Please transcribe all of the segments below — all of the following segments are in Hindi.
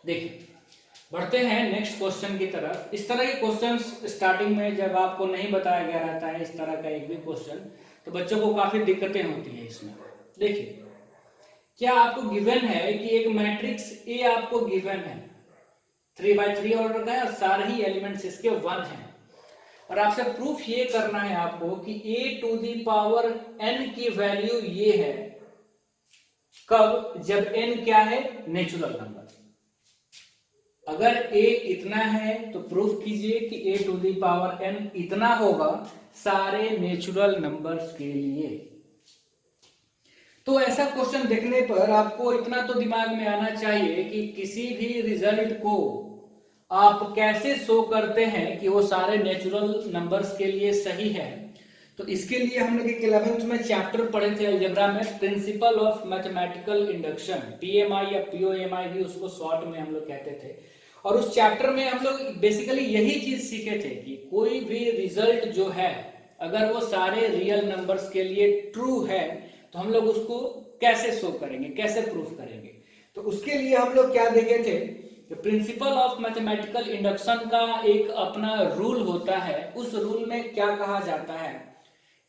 देखिए, बढ़ते हैं नेक्स्ट क्वेश्चन की तरफ। इस तरह के क्वेश्चंस स्टार्टिंग में जब आपको नहीं बताया गया रहता है इस तरह का एक भी क्वेश्चन, तो बच्चों को काफी दिक्कतें होती है इसमें। देखिए, क्या आपको गिवन है कि एक मैट्रिक्स ए आपको गिवन है, 3x3 ऑर्डर का है और सारे ही एलिमेंट्स इसके 1 हैं, और आपसे प्रूफ ये करना है आपको कि a to the power n की वैल्यू ये है। कब? जब n क्या है? Natural number. अगर a इतना है तो प्रूफ कीजिए कि a to the power n इतना होगा सारे नेचुरल नंबर्स के लिए। तो ऐसा क्वेश्चन देखने पर आपको इतना तो दिमाग में आना चाहिए कि किसी भी रिजल्ट को आप कैसे शो करते हैं कि वो सारे नेचुरल नंबर्स के लिए सही है। तो इसके लिए हम लोग एक 11th में चैप्टर पढ़े थे अलजेब्रा में, principle of mathematical induction, PMI या पीओएमआई भी उसको शॉर्ट में हम लोग कहते थे। और उस चैप्टर में हम लोग बेसिकली यही चीज सीखे थे कि कोई भी रिजल्ट जो है अगर वो सारे रियल नंबर्स के लिए ट्रू है तो हम लोग उसको कैसे शो करेंगे, कैसे प्रूफ करेंगे। तो उसके लिए हम लोग क्या देखे थे, प्रिंसिपल ऑफ मैथमेटिकल इंडक्शन का एक अपना रूल होता है। उस रूल में क्या कहा जाता है,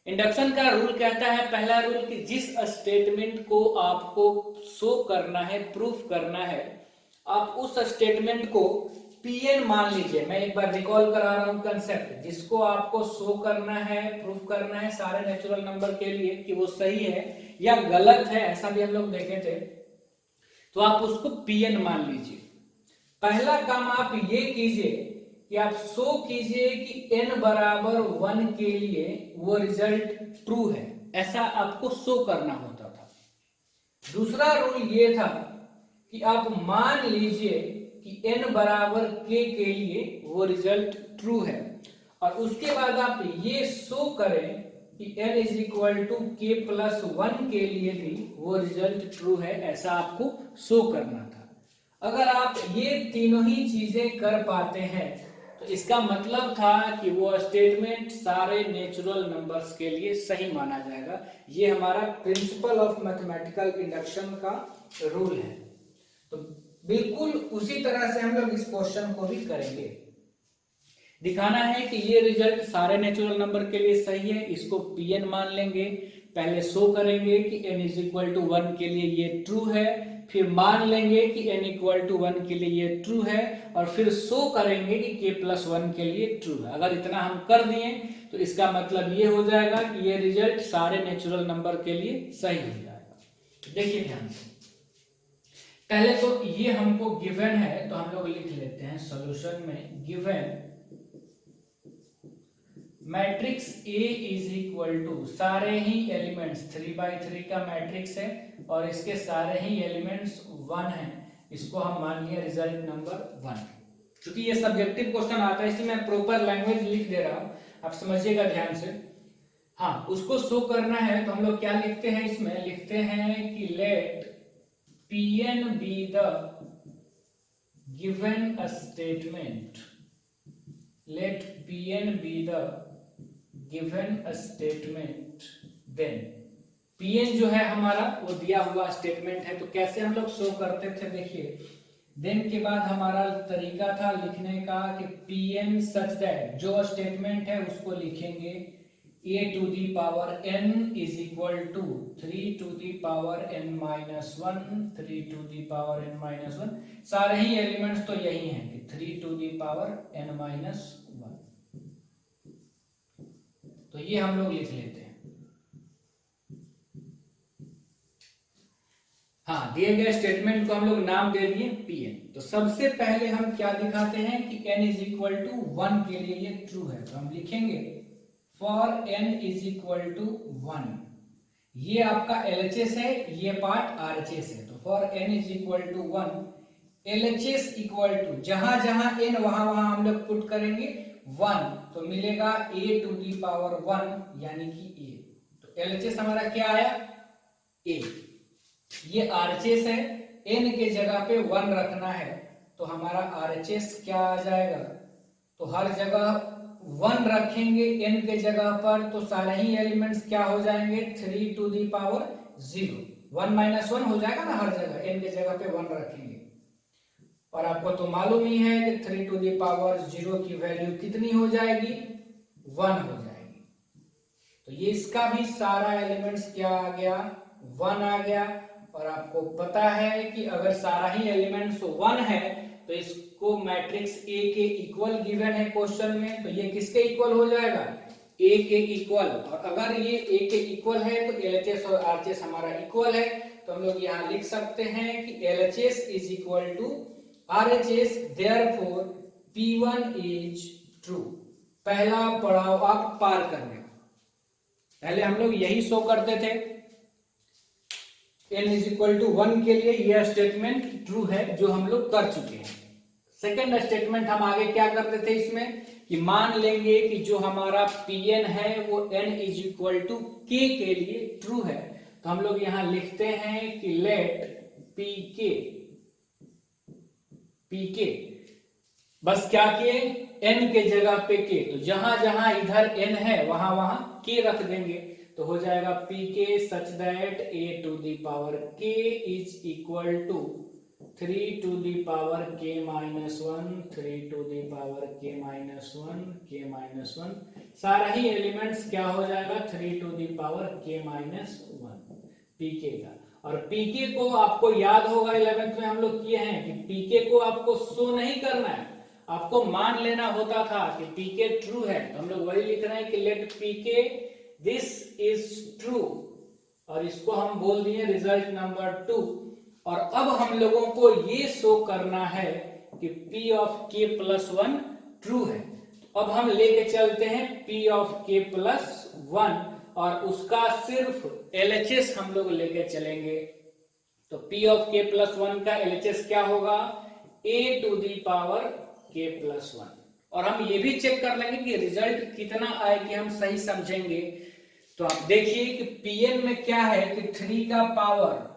इंडक्शन का रूल कहता है, पहला रूल, कि जिस स्टेटमेंट को आपको शो करना है, प्रूफ करना है, आप उस स्टेटमेंट को Pn मान लीजिए। मैं एक बार रिकॉल करा रहा हूं कंसेप्ट, जिसको आपको शो करना है, प्रूफ करना है सारे नेचुरल नंबर के लिए कि वो सही है या गलत है, ऐसा भी हम लोग देखे थे, तो आप उसको Pn मान लीजिए। पहला काम आप ये कीजिए कि आप शो कीजिए कि n बराबर 1 के लिए वो रिजल्ट ट्रू है, ऐसा आपको शो करना होता था। दूसरा रूल ये था कि आप मान लीजिए कि n बराबर k के लिए वो रिजल्ट ट्रू है, और उसके बाद आप ये शो करें कि n is equal to k plus 1 के लिए भी वो रिजल्ट ट्रू है, ऐसा आपको शो करना था। अगर आप ये तीनों ही चीजें कर पाते हैं तो इसका मतलब था कि वो स्टेटमेंट सारे नेचुरल नंबर्स के लिए सही माना जाएगा। ये हमारा प्रिंसिपल ऑफ मैथमेटिकल इंडक्शन का रूल है। तो बिल्कुल उसी तरह से हम लोग इस क्वेश्चन को भी करेंगे। दिखाना है कि ये रिजल्ट सारे नेचुरल नंबर के लिए सही है, इसको Pn मान लेंगे। पहले शो करेंगे कि n इज इक्वल टू 1 के लिए ये ट्रू है, फिर मान लेंगे कि n इक्वल टू 1 के लिए ये ट्रू है, और फिर शो करेंगे कि k प्लस 1 के लिए ट्रू है। अगर इतना हम कर दिए तो इसका मतलब ये हो जाएगा कि ये रिजल्ट सारे नेचुरल नंबर के लिए सही हो जाएगा। देखिए ध्यान से, पहले तो ये हमको गिवन है तो हम लोग लिख लेते हैं सॉल्यूशन में, given matrix A is equal to, सारे ही एलिमेंट्स 3x3 का मैट्रिक्स है और इसके सारे ही एलिमेंट्स 1 हैं, इसको हम मान लिया रिजल्ट नंबर 1। क्योंकि ये सब्जेक्टिव क्वेश्चन आता है इसलिए मैं प्रॉपर लैंग्वेज लिख दे रहा हूं, आप समझिएगा ध्यान से। हाँ, उसको शो करना है तो हम लोग क्या लिखते हैं, इसमें लिखते हैं कि late Pn be the given statement, let Pn be the given statement, then Pn जो है हमारा वो दिया हुआ स्टेटमेंट है। तो कैसे हम लोग शो करते थे, देखिए, देन के बाद हमारा तरीका था लिखने का कि Pn सच दैट, जो स्टेटमेंट है उसको लिखेंगे a to the power n is equal to 3 to the power n minus 1, 3 to the power n minus 1, सारे ही एलिमेंट्स तो यही हैं कि 3 to the power n minus 1। तो ये हम लोग लिख लेते हैं। हाँ, दिए गए स्टेटमेंट को हम लोग नाम दे दिए Pn। तो सबसे पहले हम क्या दिखाते हैं कि n इज इक्वल टू 1 के लिए ये ट्रू है, तो हम लिखेंगे for n is equal to 1। ये आपका LHS है, ये पार्ट RHS है। तो for n is equal to 1, LHS equal to, जहां जहां n वहां वहां हम लोग पुट करेंगे 1, तो मिलेगा a टू दी पावर 1 यानी कि a। तो LHS हमारा क्या आया, a। ये RHS है, n के जगह पे 1 रखना है तो हमारा RHS क्या आ जाएगा, तो हर जगह 1 रखेंगे n के जगह पर, तो सारे ही एलिमेंट्स क्या हो जाएंगे, 3 टू दी पावर 0, 1 माइनस 1 हो जाएगा ना हर जगह, n के जगह पे 1 रखेंगे। और आपको तो मालूम ही है कि 3 टू द पावर 0 की वैल्यू कितनी हो जाएगी, 1 हो जाएगी। तो ये इसका भी सारा एलिमेंट्स क्या आ गया, 1 आ गया। और आपको पता है कि अगर सारा ही एलिमेंट्स 1 है तो इसको मैट्रिक्स ए के इक्वल गिवन है क्वेश्चन में, तो ये किसके इक्वल हो जाएगा, ए के इक्वल। और अगर ये ए के इक्वल है तो एलएचएस और आरएचएस हमारा इक्वल है, तो हम लोग यहाँ लिख सकते हैं कि LHS is equal to RHS, therefore P1 is true. पहला पड़ाव आप पार करने का, पहले हम लोग यही शो करते थे n इज इक्वल टू 1 के लिए, यह स्टेटमेंट ट्रू है जो हम लोग कर चुके हैं। सेकेंड स्टेटमेंट हम आगे क्या करते थे इसमें कि मान लेंगे कि जो हमारा Pn है वो n is equal to k के लिए ट्रू है, तो हम लोग यहां लिखते हैं कि लेट pk बस क्या किए, n के जगह पे k, तो जहां जहां इधर n है वहां वहां k रख देंगे, तो हो जाएगा pk such that a to the power k is equal to 3 to the power k minus 1, 3 to the power k minus 1, k minus 1, सारा ही एलिमेंट्स क्या हो जाएगा 3 to the power k minus 1 pk का। और pk को आपको याद होगा 11th में हम लोग किए हैं कि pk को आपको शो नहीं करना है, आपको मान लेना होता था कि pk ट्रू है, तो हम लोग वही लिख रहे हैं कि let pk this is true, और इसको हम बोल दिए रिजल्ट नंबर 2। और अब हम लोगों को ये शो करना है कि p of k plus 1 true है, तो अब हम लेके चलते हैं p ऑफ k प्लस 1 और उसका सिर्फ LHS हम लोग लेके चलेंगे। तो p ऑफ k प्लस 1 का LHS क्या होगा, a to the power k plus 1। और हम ये भी चेक कर लेंगे कि रिजल्ट कितना आए कि हम सही समझेंगे। तो आप देखिए कि Pn में क्या है कि 3 का पावर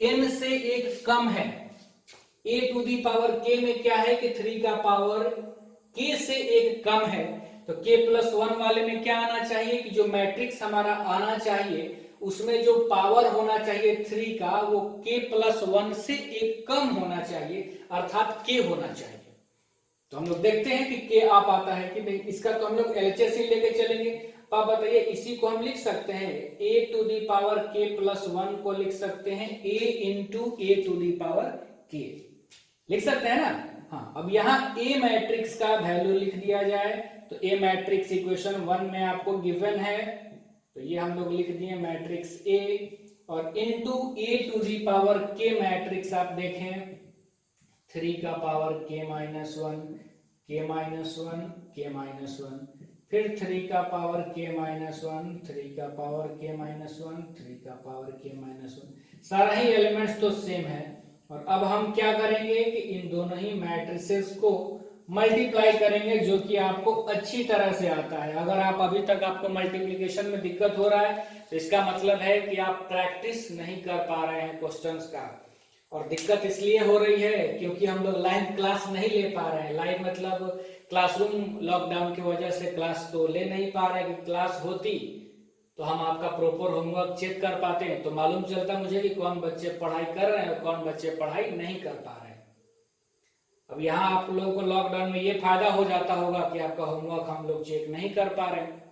n से एक कम है, a to the power k में क्या है कि 3 का पावर k से एक कम है, तो k प्लस 1 वाले में क्या आना चाहिए कि जो मैट्रिक्स हमारा आना चाहिए उसमें जो पावर होना चाहिए 3 का वो k प्लस 1 से एक कम होना चाहिए, अर्थात k होना चाहिए। तो हम लोग देखते हैं कि k आ पाता है कि नहीं, इसका तो हम लोग LHS ही लेके चलेंगे। आप बताइए, इसी को हम लिख सकते हैं a to the power k plus 1 को लिख सकते हैं a into a to the power k, लिख सकते हैं ना। हाँ, अब यहाँ a मैट्रिक्स का वैल्यू लिख दिया जाए, तो a मैट्रिक्स इक्वेशन 1 में आपको गिवन है, तो ये हम लोग लिख दिए मैट्रिक्स a, और into a to the power k matrix आप देखें 3 का power k minus 1, k minus 1, k minus 1, फिर 3 का पावर k माइनस 1, 3 का पावर k माइनस 1, 3 का पावर k माइनस 1, सारा ही एलिमेंट्स तो सेम है। और अब हम क्या करेंगे कि इन दोनों ही मैट्रिसेस को मल्टीप्लाई करेंगे, जो कि आपको अच्छी तरह से आता है। अगर आप अभी तक आपको मल्टीप्लिकेशन में दिक्कत हो रहा है तो इसका मतलब है कि आप प्रैक्टिस नहीं कर पा रहे हैं क्वेश्चंस का। और दिक्कत इसलिए हो रही है क्योंकि हम लोग लाइव क्लास नहीं ले पा रहे हैं। लाइव मतलब क्लासरूम लॉकडाउन की वजह से क्लास तो ले नहीं पा रहे हैं, कि क्लास होती तो हम आपका प्रॉपर होमवर्क चेक कर पाते हैं, तो मालूम चलता मुझे कि कौन बच्चे पढ़ाई कर रहे हैं और कौन बच्चे पढ़ाई नहीं कर पा रहे हैं। अब यहाँ आप लोगों को लॉकडाउन में ये फायदा हो जाता होगा कि आपका होमवर्क हम लोग चेक नहीं कर पा रहे हैं,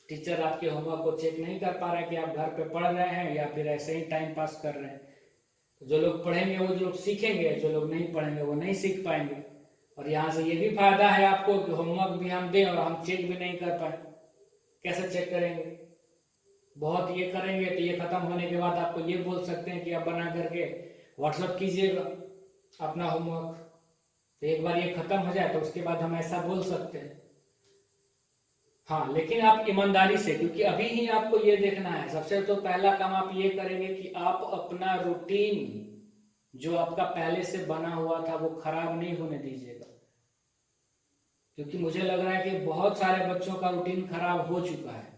टीचर आपके होमवर्क को चेक नहीं कर पा रहे हैं कि आप घर पे पढ़ रहे हैं या फिर ऐसे ही टाइम पास कर रहे हैं। तो जो लोग पढ़ेंगे वो जो लोग सीखेंगे, जो लोग नहीं पढ़ेंगे वो नहीं सीख पाएंगे। और यहाँ से ये भी फायदा है आपको कि होमवर्क भी हम दें और हम चेक भी नहीं कर पाए, कैसे चेक करेंगे, बहुत ये करेंगे तो ये खत्म होने के बाद आपको ये बोल सकते हैं कि आप बना करके व्हाट्सएप कीजिएगा अपना होमवर्क, तो एक बार ये खत्म हो जाए तो उसके बाद हम ऐसा बोल सकते हैं। हाँ, लेकिन आप ईमानदारी से, क्योंकि अभी ही आपको ये देखना है, सबसे तो पहला काम आप ये करेंगे कि आप अपना रूटीन जो आपका पहले से बना हुआ था वो खराब नहीं होने दीजिएगा, क्योंकि मुझे लग रहा है कि बहुत सारे बच्चों का रूटीन खराब हो चुका है।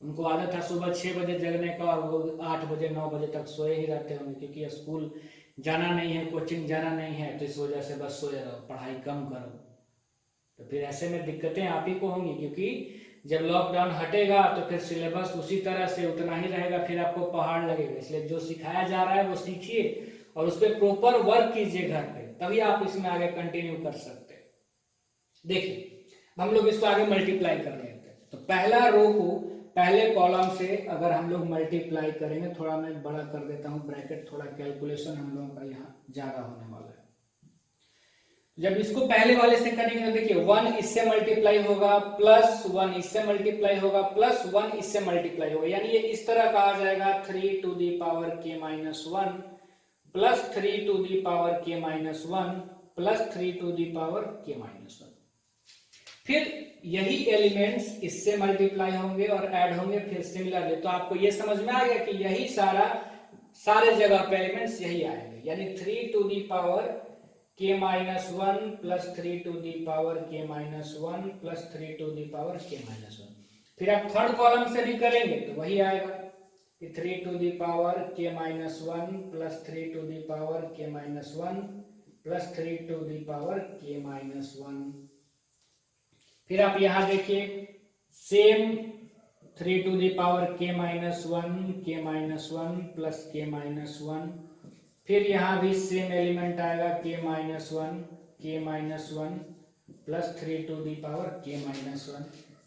उनको आदत है सुबह 6 बजे जगने का और वो 8 बजे 9 बजे तक सोए ही रहते होंगे, क्योंकि स्कूल जाना नहीं है, कोचिंग जाना नहीं है, तो इस वजह से बस सोए रहो, पढ़ाई कम करो। तो फिर ऐसे में दिक्कतें आप ही को होंगी, क्योंकि जब लॉकडाउन हटेगा तो फिर सिलेबस उसी तरह से उतना ही रहेगा, फिर आपको पहाड़ लगेगा। इसलिए जो सिखाया जा रहा है वो सीखिए और उस पर प्रॉपर वर्क कीजिए घर पे, तभी आप इसमें आगे कंटिन्यू कर सकते हैं। देखिए हम लोग इसको आगे मल्टीप्लाई कर लेते हैं। तो पहला रो को पहले कॉलम से अगर हम लोग मल्टीप्लाई करेंगे, थोड़ा मैं बड़ा कर देता हूं ब्रैकेट, थोड़ा कैलकुलेशन हम लोगों का यहाँ ज्यादा होने वाला है। जब इसको पहले वाले से करेंगे तो देखिए 1 इससे मल्टीप्लाई होगा, प्लस 1 इससे मल्टीप्लाई होगा, प्लस 1 इससे मल्टीप्लाई होगा, यानी ये इस तरह का आ जाएगा 3 to the power k minus 1 plus 3 to the power k minus 1 plus 3 to the power k minus 1। फिर यही एलिमेंट्स इससे मल्टीप्लाई होंगे और ऐड होंगे फिर सिमिलरली। तो आपको ये समझ में आ गया कि यही सारे जगह पे एलिमेंट्स यही आएंगे, यानी 3 to the power k minus 1 plus 3 to the power k minus 1 plus 3 to the power k minus 1। फिर आप थर्ड कॉलम से भी करेंगे तो वही आएगा कि 3 to the power k minus 1 plus 3 to the power k minus 1 plus 3 to the power k minus 1। फिर आप यहां देखिए same 3 to the power k minus 1 plus k minus 1। फिर यहाँ भी सेम एलिमेंट आएगा k minus 1 plus 3 to the power k minus 1।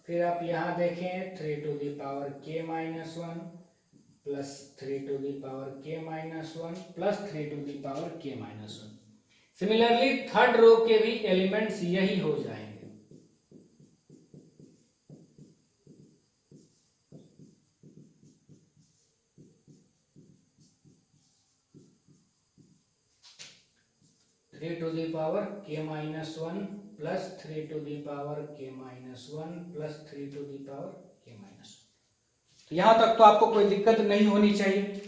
फिर आप यहाँ देखें 3 to the power k minus 1 plus 3 to the power k minus 1 plus 3 to the power k minus 1। Similarly third row के भी एलिमेंट्स यही हो जाएंगे। Three to the power k minus 1 plus 3 to the power k minus 1 plus 3 to the power k minus 1। तो यहां तक तो आपको कोई दिक्कत नहीं होनी चाहिए।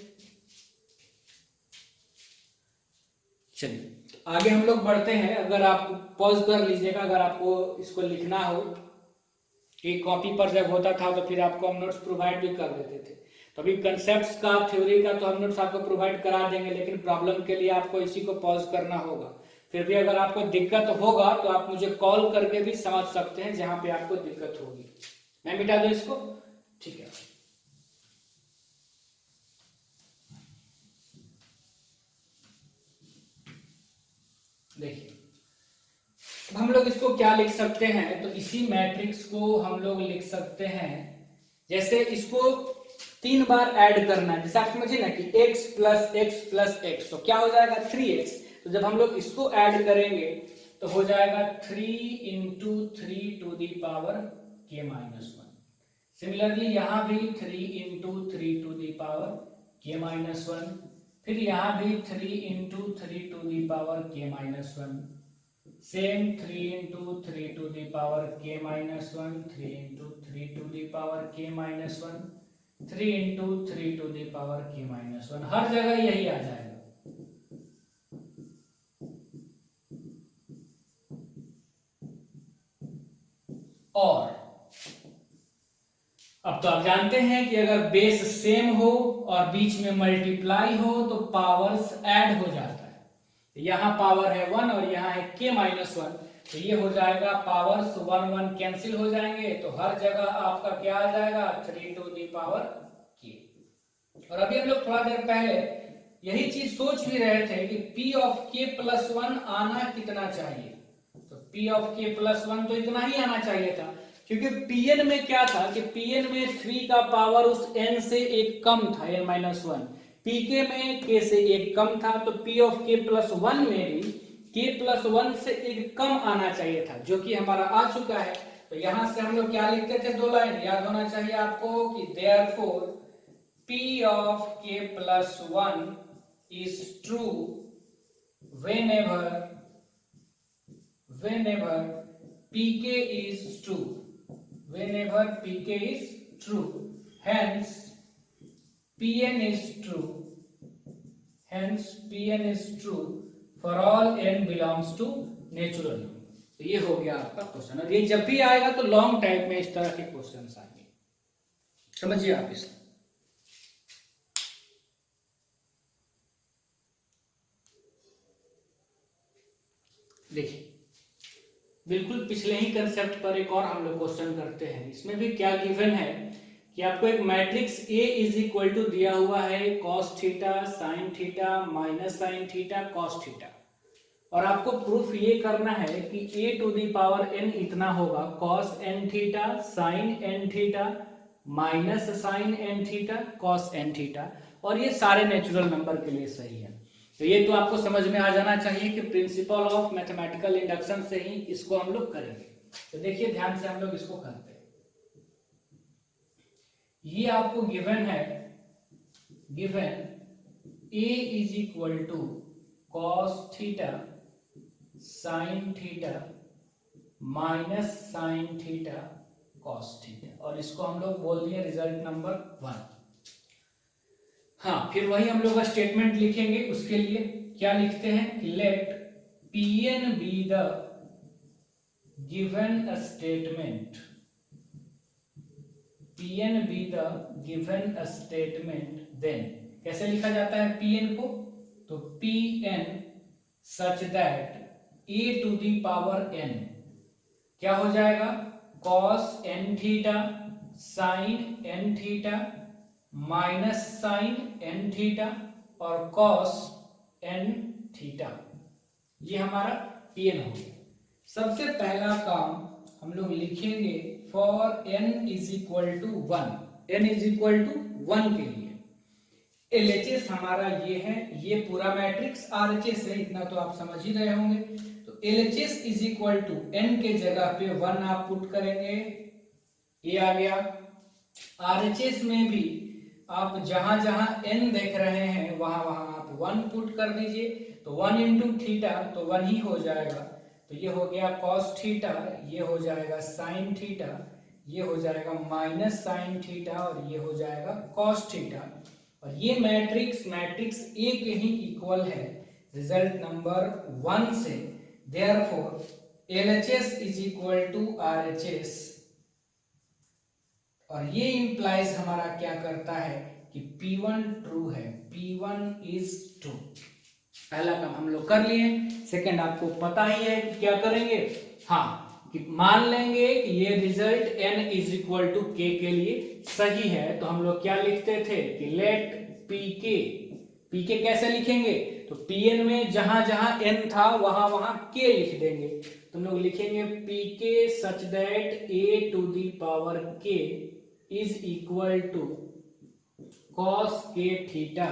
चलिए आगे हम लोग बढ़ते हैं। अगर आप पॉज कर लीजिएगा, अगर आपको इसको लिखना हो, एक कॉपी पर जब होता था तो फिर आपको हम नोट्स प्रोवाइड भी कर देते थे। तो अभी कंसेप्ट्स का, थ्योरी का तो हम नोट्स आपको प्रोवाइड करा देंगे, लेकिन प्रॉब्लम के लिए आपको इसी को पॉज करना होगा। फिर भी अगर आपको दिक्कत होगा तो आप मुझे कॉल करके भी समझ सकते हैं जहां पे आपको दिक्कत होगी। मैं मिटा दूं इसको, ठीक है। देखिए हम लोग इसको क्या लिख सकते हैं, तो इसी मैट्रिक्स को हम लोग लिख सकते हैं, जैसे इसको 3 बार ऐड करना है, जैसे आप समझिए ना कि x plus x plus x, तो क्या हो जाएगा 3x। तो जब हम लोग इसको ऐड करेंगे तो हो जाएगा 3 into 3 to the power k minus 1। Similarly यहाँ भी 3 into 3 to the power k minus 1। फिर यहाँ भी 3 into 3 to the power k minus 1। Same 3 into 3 to the power k minus 1, 3 into 3 to the power k minus 1, 3 into 3 to the power k minus 1। हर जगह यही आ जाएगा। और अब तो आप जानते हैं कि अगर बेस सेम हो और बीच में मल्टीप्लाई हो तो पावर्स ऐड हो जाता है। यहाँ पावर है 1 और यहाँ है k माइनस 1, तो ये हो जाएगा पावर्स 1 1 कैंसिल हो जाएंगे, तो हर जगह आपका क्या आ जाएगा 3 टू दी पावर k। और अभी हम लोग थोड़ा देर पहले यही चीज सोच भी रहे थे कि p ऑफ k प्लस 1 आना कितना चाहिए। तो p ऑफ k प्लस 1 तो इतना ही आना चाहिए था, क्योंकि pn में क्या था कि pn में 3 का पावर उस n से एक कम था, n माइनस 1। pk में k से एक कम था, तो p ऑफ k प्लस 1 में भी k प्लस 1 से एक कम आना चाहिए था, जो कि हमारा आ चुका है। तो यहां से हम लोग क्या लिखते थे, 2 लाइन याद होना चाहिए आपको कि therefore p of k plus 1 is true whenever pk is true, whenever pk is true, hence pn is true, for all n belongs to natural number। तो ये हो गया आपका क्वेश्चन। और ये जब भी आएगा तो लॉन्ग टाइप में इस तरह के क्वेश्चंस आएंगे, समझिए आप इसको। देखिए बिल्कुल पिछले ही कंसेप्ट पर एक और हम लोग क्वेश्चन करते हैं। इसमें भी क्या गिवन है कि कि आपको एक matrix A is equal to दिया हुआ है cos theta sin theta minus sin theta cos theta, और आपको प्रूफ ये करना है कि a to the power n इतना होगा cos n theta sin n theta minus sin n theta cos n theta, और ये सारे नेचुरल नंबर के लिए सही है। तो ये तो आपको समझ में आ जाना चाहिए कि प्रिंसिपल ऑफ मैथमेटिकल इंडक्शन से ही इसको हम लोग करेंगे। तो देखिए ध्यान से हम लोग इसको करते हैं। ये आपको गिवन है, given a is equal to cos theta sine theta minus sine theta cos theta, और इसको हम लोग बोल दिए रिजल्ट नंबर 1। हाँ, फिर वही हम लोग का स्टेटमेंट लिखेंगे। उसके लिए क्या लिखते हैं, let Pn be the given statement, Pn be the given statement, then कैसे लिखा जाता है Pn को, तो Pn such that a to the power n क्या हो जाएगा, cos n theta sin n theta minus sin n theta और cos n थीटा, ये हमारा Pn हो गया। सबसे पहला काम हम लोग लिखेंगे for n is equal to 1, n is equal to 1 के लिए LHS हमारा ये है, ये पूरा मैट्रिक्स RHS है, इतना तो आप समझ ही रहे होंगे। तो LHS is equal to n के जगह पे 1 आप पुट करेंगे, ये आ गया। RHS में भी आप जहां जहां n देख रहे हैं वहां वहां आप 1 पुट कर दीजिए, तो 1 इंटू थीटा तो 1 ही हो जाएगा। तो ये हो गया कॉस थीटा, ये हो जाएगा साइन थीटा, ये हो जाएगा माइनस साइन थीटा और ये हो जाएगा कॉस थीटा, और ये मैट्रिक्स A के ही इक्वल है रिजल्ट नंबर 1 से। Therefore LHS is equal to RHS, और ये इंप्लाइज हमारा क्या करता है कि P1 ट्रू है, P1 इज ट्रू। पहला काम हम लोग कर लिए। सेकंड आपको पता ही है कि क्या करेंगे, हाँ, कि मान लेंगे कि ये result n is equal to k के लिए सही है। तो हम लोग क्या लिखते थे कि लेट pk कैसे लिखेंगे, तो Pn में जहां जहां n था वहां वहां k लिख देंगे। तो हम लोग लिखेंगे pk such that a to the power k is equal to cos k theta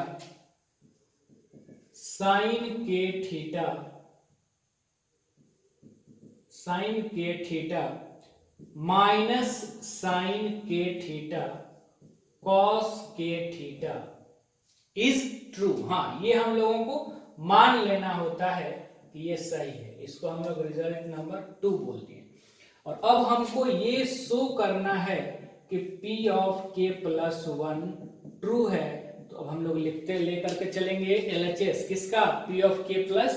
sine k theta minus sine k theta cos k theta is true. हाँ, ये हम लोगों को मान लेना होता है कि ये सही है, इसको हम लोग रिजल्ट नंबर 2 बोलते हैं। और अब हमको ये शो करना है कि P of k plus 1 true है। तो अब हम लोग लिखते लेकर के चलेंगे LHS किसका, P ऑफ k प्लस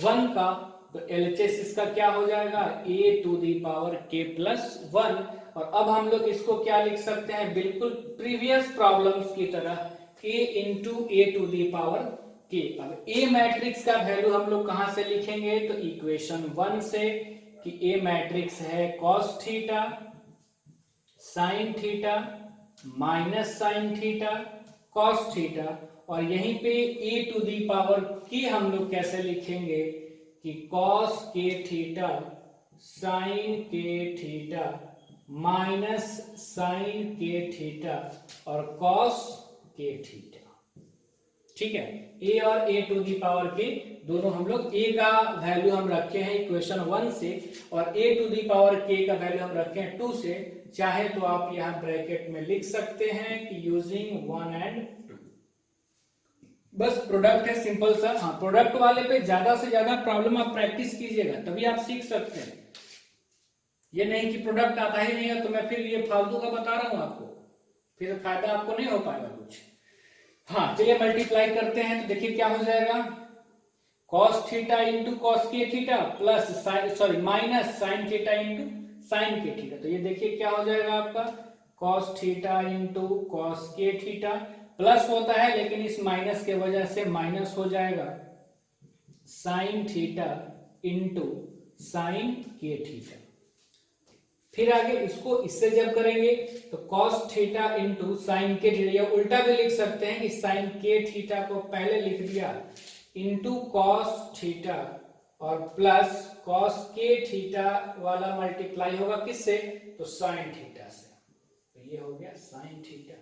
1 का। तो LHS इसका क्या हो जाएगा, a to the power k plus 1। और अब हम लोग इसको क्या लिख सकते हैं, बिल्कुल प्रीवियस प्रॉब्लम्स की तरह a into a to the power k। अब a मैट्रिक्स का वैल्यू हम लोग कहां से लिखेंगे, तो इक्वेशन 1 से, कि a मैट्रिक्स है cos theta sine theta minus sine theta cos theta, और यहीं पे a to the power k हम लोग कैसे लिखेंगे कि cos k theta sine k theta minus sine k theta और cos k थीटा। ठीक है, a और a to the power k दोनों हम लोग a का वैल्यू हम रखे हैं इक्वेशन 1 से, और a to the power k का वैल्यू हम रखे हैं 2 से। चाहे तो आप यहां ब्रैकेट में लिख सकते हैं कि यूजिंग 1 एंड 2, बस प्रोडक्ट है सिंपल सा। हाँ, प्रोडक्ट वाले पे ज्यादा से ज्यादा प्रॉब्लम आप प्रैक्टिस कीजिएगा, तभी आप सीख सकते हैं। ये नहीं कि प्रोडक्ट आता ही नहीं है तो मैं फिर ये फालतू का बता रहा हूं आपको, फिर फायदा आपको नहीं हो पाएगा कुछ। हाँ, चलिए मल्टीप्लाई करते हैं। तो देखिए क्या हो जाएगा, cos थीटा इंटू cos के theta plus minus sine theta into sine k theta. तो ये देखिए क्या हो जाएगा आपका cos थीटा इंटू cos के थीटा, प्लस होता है लेकिन इस माइनस के वजह से माइनस हो जाएगा sine theta into sine k theta. फिर आगे इसको इससे जब करेंगे तो cos theta into sine k theta, या उल्टा भी लिख सकते हैं कि साइन के थीटा को पहले लिख दिया इंटू cos थीटा और प्लस cos के थीटा वाला मल्टीप्लाई होगा किससे, तो साइन थीटा से। तो ये हो गया साइन थीटा,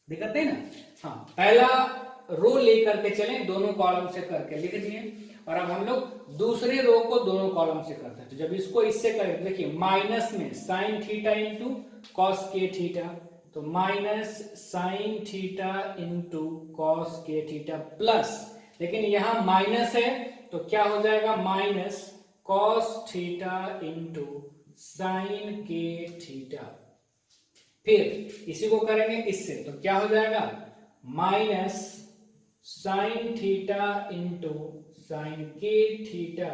दिखाते हैं ना। हाँ, पहला रो लेकर के चलें, दोनों कॉलम से करके लिख दिए, और अब हम लोग दूसरे रो को दोनों कॉलम से करते हैं। तो जब इसको इससे करें, देखिए माइनस में sine theta into cos k theta, तो minus sine theta into cos k theta plus, लेकिन यहां माइनस है तो क्या हो जाएगा, minus cos theta into sine k theta. फिर इसी को करेंगे इससे, तो क्या हो जाएगा, minus sine theta into sine k theta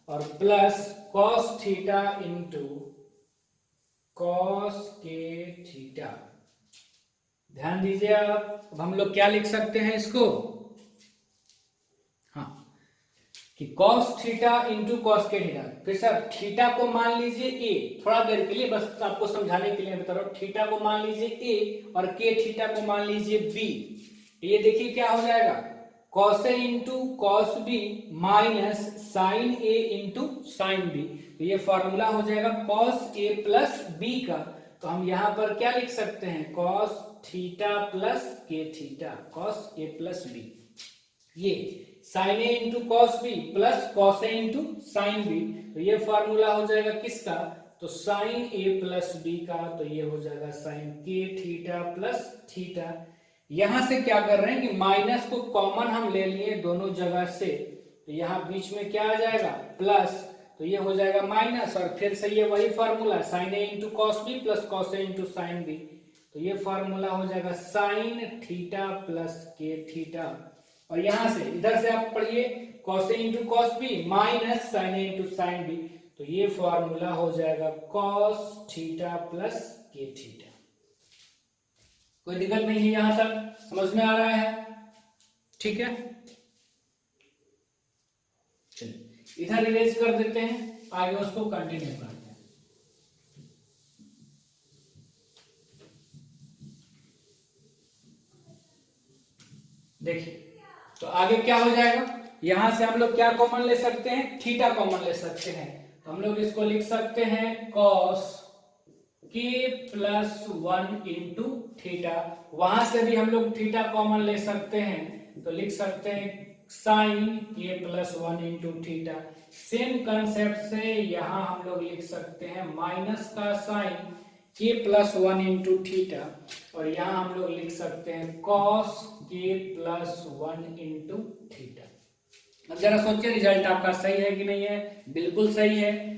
और plus cos theta into cos k theta. ध्यान दीजिए आप, अब हम लोग क्या लिख सकते हैं इसको, हाँ, कि cos theta into cos k theta. फिर सर थीटा को मान लीजिए ए, थोड़ा देर के लिए बस आपको समझाने के लिए बता रहा हूं, थीटा को मान लीजिए ए और के थीटा को मान लीजिए बी। ये देखिए क्या हो जाएगा, cos A into cos B minus sine A into sine B. तो ये फॉर्मूला हो जाएगा कॉस ए प्लस बी का। तो हम यहां पर क्या लिख सकते हैं, cos theta plus K theta, cos A plus B. ये sine A into cos B plus cos A into sine B, तो ये फॉर्मूला हो जाएगा किसका, तो साइन ए प्लस बी का। तो ये हो जाएगा sign k theta plus theta. यहां से क्या कर रहे हैं कि माइनस को कॉमन हम ले लिए दोनों जगह से, तो यहां बीच में क्या आ जाएगा, प्लस, तो ये हो जाएगा माइनस, और फिर से ये वही formula sine A into cos B plus cos A into sine B. तो ये फॉर्मूला हो जाएगा sine theta plus K theta. और यहां से इधर से आप पढ़िए cos A into cos B minus sine A into sine B, तो ये फॉर्मूला हो जाएगा cos theta plus K theta. कोई दिक्कत नहीं है, यहां तक समझ में आ रहा है, ठीक है। चलिए इधर इरेज कर देते हैं, आगे उसको कंटिन्यू करते हैं। देखिए तो आगे क्या हो जाएगा, यहां से हम लोग क्या कॉमन ले सकते हैं, थीटा कॉमन ले सकते हैं। तो हम लोग इसको लिख सकते हैं कॉस के प्लस 1 इंटू थीटा। वहां से भी हम लोग थीटा कॉमन ले सकते हैं, तो लिख सकते हैं साइन के plus 1 into theta. Same concept से यहां हम लोग लिख सकते हैं माइनस का साइन के प्लस 1 इंटू थीटा, और यहां हम लोग लिख सकते हैं कॉस के प्लस 1 इंटू थीटा। अब जरा सोचिए रिजल्ट आपका सही है कि नहीं है, बिल्कुल सही है।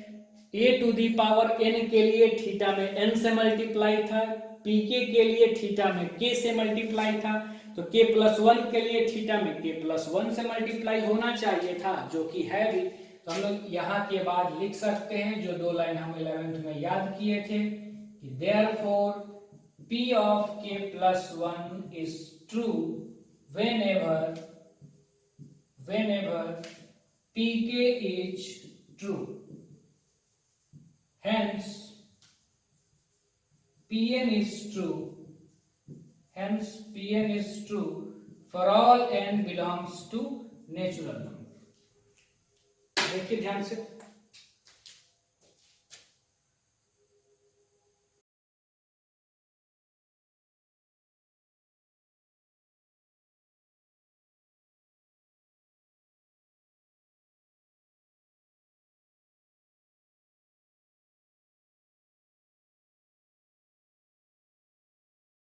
a to the power n के लिए थीटा में n से मल्टीप्लाई था, pk के लिए थीटा में k से मल्टीप्लाई था, तो k प्लस 1 के लिए थीटा में k प्लस 1 से मल्टीप्लाई होना चाहिए था, जो कि है भी। तो हम लोग यहाँ के बाद लिख सकते हैं जो दो लाइन हम 11th में याद किए थे कि therefore p of k plus 1 is true whenever pk is true. Hence Pn is true for all n belongs to natural number. देखिए ध्यान से,